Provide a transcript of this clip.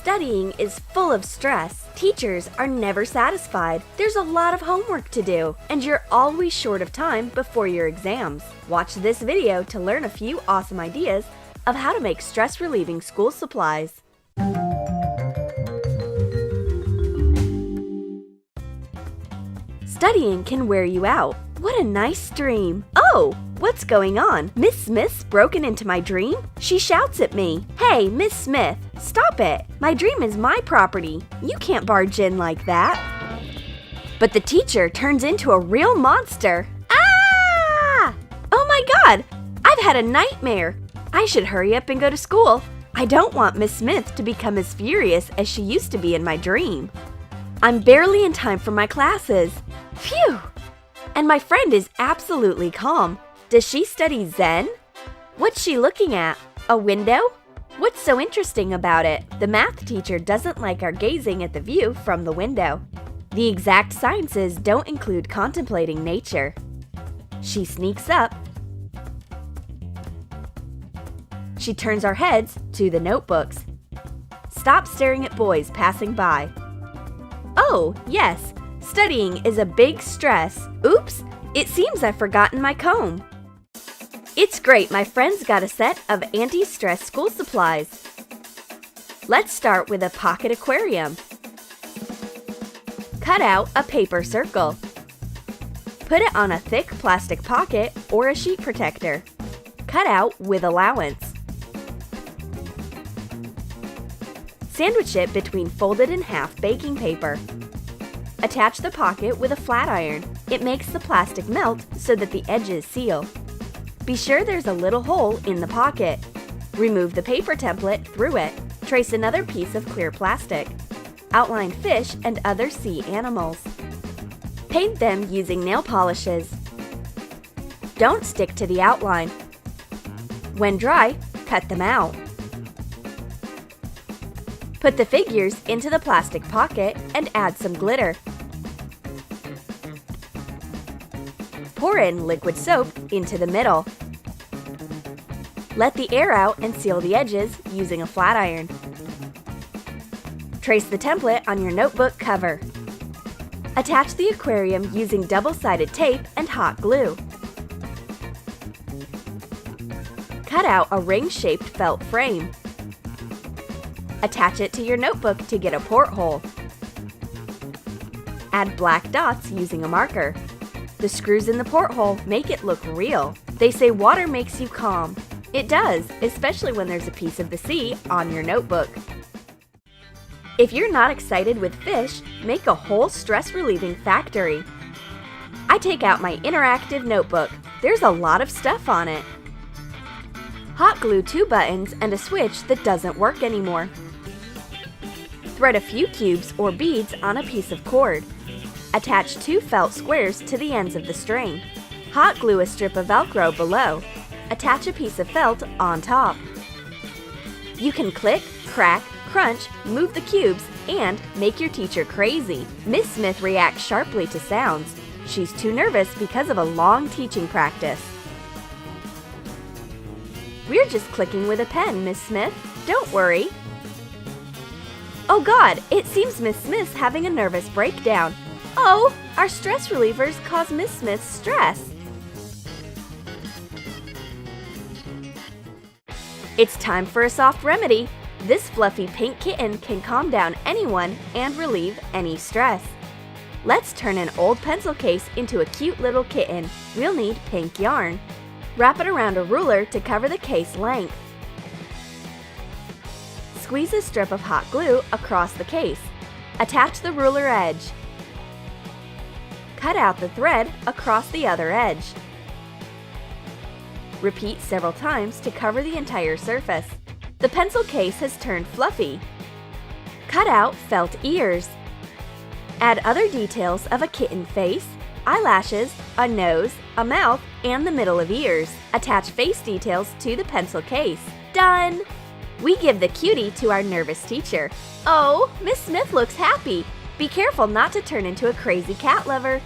Studying is full of stress. Teachers are never satisfied. There's a lot of homework to do, and you're always short of time before your exams. Watch this video to learn a few awesome ideas of how to make stress-relieving school supplies. Studying can wear you out. What a nice dream. Oh, what's going on? Miss Smith's broken into my dream? She shouts at me. Hey, Miss Smith, stop it. My dream is my property. You can't barge in like that. But the teacher turns into a real monster. Ah! Oh my God, I've had a nightmare. I should hurry up and go to school. I don't want Miss Smith to become as furious as she used to be in my dream. I'm barely in time for my classes. Phew! And my friend is absolutely calm. Does she study Zen? What's she looking at? A window? What's so interesting about it? The math teacher doesn't like our gazing at the view from the window. The exact sciences don't include contemplating nature. She sneaks up. She turns our heads to the notebooks. Stop staring at boys passing by. Oh, yes, studying is a big stress. Oops, it seems I've forgotten my comb. It's great my friends got a set of anti-stress school supplies. Let's start with a pocket aquarium. Cut out a paper circle. Put it on a thick plastic pocket or a sheet protector. Cut out with allowance. Sandwich it between folded in half baking paper. Attach the pocket with a flat iron. It makes the plastic melt so that the edges seal. Be sure there's a little hole in the pocket. Remove the paper template through it. Trace another piece of clear plastic. Outline fish and other sea animals. Paint them using nail polishes. Don't stick to the outline. When dry, cut them out. Put the figures into the plastic pocket and add some glitter. Pour in liquid soap into the middle. Let the air out and seal the edges using a flat iron. Trace the template on your notebook cover. Attach the aquarium using double-sided tape and hot glue. Cut out a ring-shaped felt frame. Attach it to your notebook to get a porthole. Add black dots using a marker. The screws in the porthole make it look real. They say water makes you calm. It does, especially when there's a piece of the sea on your notebook. If you're not excited with fish, make a whole stress-relieving factory. I take out my interactive notebook. There's a lot of stuff on it. Hot glue 2 buttons and a switch that doesn't work anymore. Thread a few cubes or beads on a piece of cord. Attach 2 felt squares to the ends of the string. Hot glue a strip of Velcro below. Attach a piece of felt on top. You can click, crack, crunch, move the cubes, and make your teacher crazy. Miss Smith reacts sharply to sounds. She's too nervous because of a long teaching practice. We're just clicking with a pen, Miss Smith. Don't worry. Oh God, it seems Miss Smith's having a nervous breakdown. Oh, our stress relievers cause Miss Smith's stress. It's time for a soft remedy. This fluffy pink kitten can calm down anyone and relieve any stress. Let's turn an old pencil case into a cute little kitten. We'll need pink yarn. Wrap it around a ruler to cover the case length. Squeeze a strip of hot glue across the case. Attach the ruler edge. Cut out the thread across the other edge. Repeat several times to cover the entire surface. The pencil case has turned fluffy. Cut out felt ears. Add other details of a kitten face, eyelashes, a nose, a mouth, and the middle of ears. Attach face details to the pencil case. Done! We give the cutie to our nervous teacher. Oh, Miss Smith looks happy. Be careful not to turn into a crazy cat lover.